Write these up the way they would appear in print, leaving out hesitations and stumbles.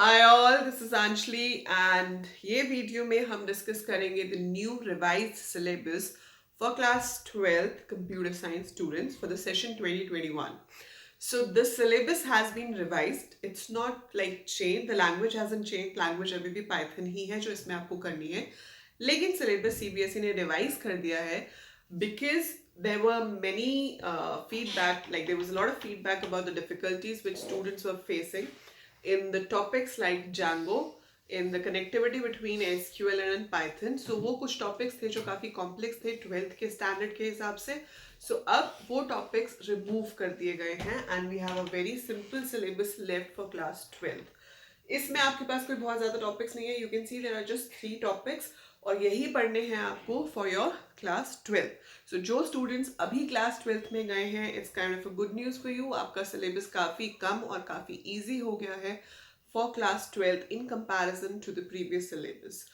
Hi all, this is Anjali and ये video में हम डिस्कस करेंगे the new revised syllabus for class 12th computer science students for the session 2021. So the syllabus has been revised. It's not like changed. The language hasn't changed. Language अभी भी Python ही है जो इसमें आपको करनी है. लेकिन syllabus CBSE ने revise कर दिया है because there were many feedback, like there was a lot of feedback about the difficulties which students were facing in the topics like Django, in the connectivity between SQL and Python. So वो कुछ topics थे जो काफ़ी complex थे 12th के standard के हिसाब से. So अब वो topics remove कर दिए गए हैं and we have a very simple syllabus left for class 12th. इसमें आपके पास कोई बहुत ज़्यादा टॉपिक्स नहीं है. You can see there are just 3 topics और यही पढ़ने हैं आपको फॉर योर क्लास 12. सो जो स्टूडेंट्स अभी क्लास 12th में गए हैं, it's kind of a good news for you. आपका सिलेबस काफ़ी कम और काफ़ी ईजी हो गया है for class 12th in comparison to the previous syllabus.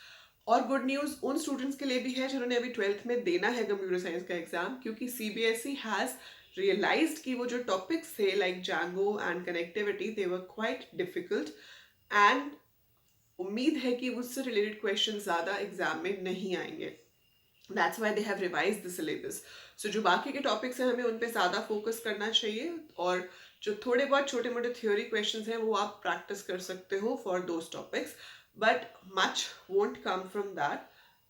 और गुड न्यूज़ उन स्टूडेंट्स के लिए भी है जिन्होंने अभी 12th में देना है कंप्यूटर साइंस का एग्जाम, क्योंकि CBSE हैज़ realized कि वो जो टॉपिक्स थे like Django and connectivity they were quite difficult and उम्मीद है कि उससे रिलेटेड क्वेश्चन ज़्यादा एग्जाम में नहीं आएंगे. That's why they have revise the syllabus. So जो बाकी के टॉपिक्स हैं हमें उन पे ज़्यादा फोकस करना चाहिए और जो थोड़े बहुत छोटे मोटे थ्योरी क्वेश्चंस हैं वो आप प्रैक्टिस कर सकते हो for those topics, but much won't come from that.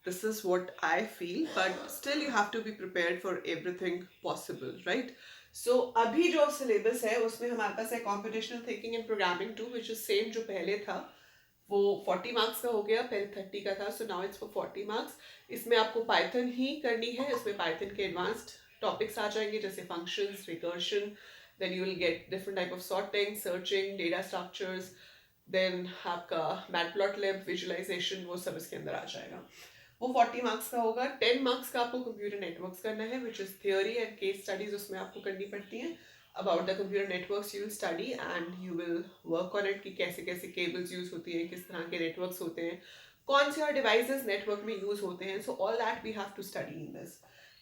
This is what I feel, but still you have to be prepared for everything possible, right? So अभी जो सिलेबस है उसमें हमारे पास है computational thinking and programming 2, which is same जो पहले था. वो 40 मार्क्स का हो गया, पहले 30 का था. So now it's for 40 marks. इसमें आपको पाइथन ही करनी है. इसमें पाइथन के एडवांस्ड टॉपिक्स आ जाएंगे जैसे functions, recursion, then you will get different type of sorting, searching, data structures, then आपका मैटप्लॉटलिब, विजुअलाइजेशन, वो सब इसके अंदर आ जाएगा. वो 40 मार्क्स का होगा. 10 मार्क्स का आपको कंप्यूटर नेटवर्क्स करना है, which is theory and case studies उसमें आपको करनी पड़ती हैं. About the computer networks you will study and you will work on it कि कैसे कैसे cables यूज होती हैं, किस तरह के networks होते हैं, कौन से और devices network में यूज होते हैं. So all that we have to study in this.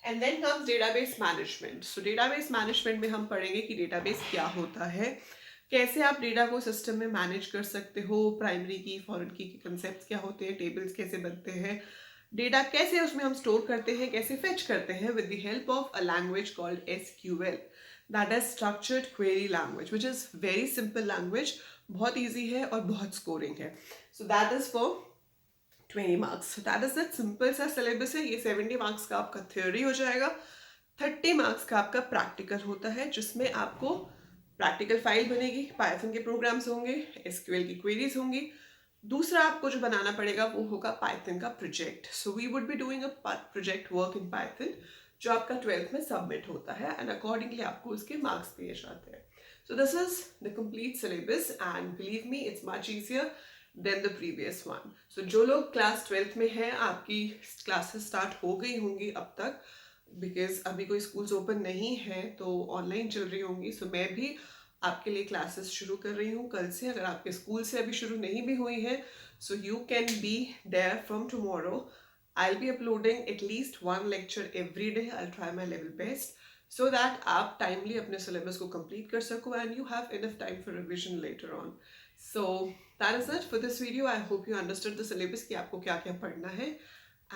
And then comes database management. So database management में हम पढ़ेंगे कि database क्या होता है, कैसे आप डेटा को सिस्टम में मैनेज कर सकते हो, प्राइमरी की, फॉरेन की के कंसेप्ट क्या होते हैं, टेबल्स कैसे बनते हैं, डेटा कैसे उसमें हम स्टोर करते हैं, कैसे फेच करते हैं with the help of a language called SQL. That is structured query language, which is very simple language. बहुत ईजी है और बहुत स्कोरिंग है. So that is for 20 marks. That is that simple सा सिलेबस है. ये 70 मार्क्स का आपका थ्योरी हो जाएगा. 30 मार्क्स का आपका प्रैक्टिकल होता है जिसमें आपको प्रैक्टिकल फाइल बनेगी, पाइथन के प्रोग्राम्स होंगे, SQL की क्वेरीज होंगी. दूसरा आपको जो बनाना पड़ेगा वो होगा पाइथन का project. So we would be doing a project work in Python जो आपका 12th में सबमिट होता है एंड अकॉर्डिंगली आपको उसके मार्क्स दिए जाते हैं. So this is the complete syllabus and believe me it's much easier than the previous one. So जो लोग क्लास 12th में हैं, आपकी क्लासेस स्टार्ट हो गई होंगी अब तक, बिकॉज अभी कोई स्कूल्स ओपन नहीं है तो ऑनलाइन चल रही होंगी. सो मैं भी आपके लिए क्लासेस शुरू कर रही हूँ कल से. अगर आपके स्कूल से अभी शुरू नहीं भी हुई है, so you can be there from tomorrow. I'll be uploading at least one lecture every day. I'll try my level best so that आप timely अपने syllabus को complete कर सको and you have enough time for revision later on. So that is it for this video. I hope you understood the syllabus कि आपको क्या क्या पढ़ना है,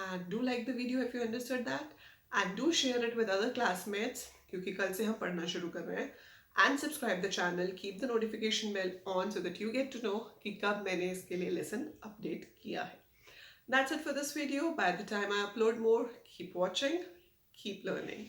and do like the video if you understood that and do share it with other classmates क्योंकि कल से हम पढ़ना शुरू कर रहे हैं. And subscribe the channel, keep the notification bell on so that you get to know कि कब मैंने इसके लिए lesson update किया है. That's it for this video. By the time I upload more, keep watching, keep learning.